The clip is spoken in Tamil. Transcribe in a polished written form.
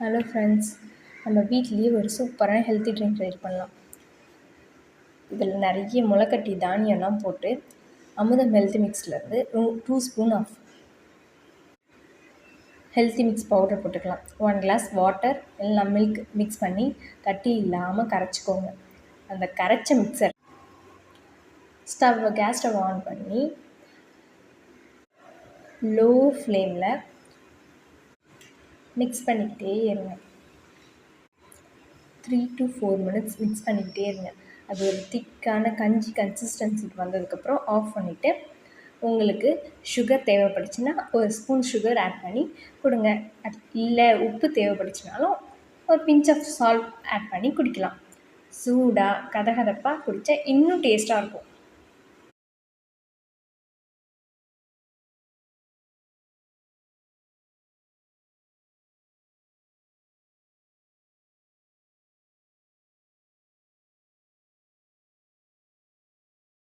ஹலோ ஃப்ரெண்ட்ஸ், நம்ம வீட்லேயே ஒரு சூப்பரான ஹெல்த்தி ட்ரிங்க் ரெடி பண்ணலாம். இதில் நிறைய முளைக்கட்டி தானியம்லாம் போட்டு அமுதம் ஹெல்த்தி மிக்ஸ்லேருந்து 2 spoon of healthy mix powder போட்டுக்கலாம். 1 கிளாஸ் வாட்டர் இல்லைனா மில்க் மிக்ஸ் பண்ணி கட்டி இல்லாமல் கரைச்சிக்கோங்க. அந்த கரைச்ச மிக்சர் கேஸ் ஸ்டவ் ஆன் பண்ணி லோ ஃப்ளேமில் மிக்ஸ் பண்ணிக்கிட்டே இருங்க. 3 to 4 மினிட்ஸ் மிக்ஸ் பண்ணிக்கிட்டே இருங்க. அது ஒரு திக்கான கஞ்சி கன்சிஸ்டன்சிக்கு வந்ததுக்கப்புறம் ஆஃப் பண்ணிவிட்டு உங்களுக்கு சுகர் தேவைப்பட்டுச்சுன்னா ஒரு ஸ்பூன் சுகர் ஆட் பண்ணி கொடுங்க. இல்லை உப்பு தேவைப்பட்டுச்சுனாலும் ஒரு பிஞ்ச் ஆஃப் சால்ட் ஆட் பண்ணி குடிக்கலாம். சூடாக கதகதப்பாக குடித்தா இன்னும் டேஸ்ட்டாக இருக்கும்.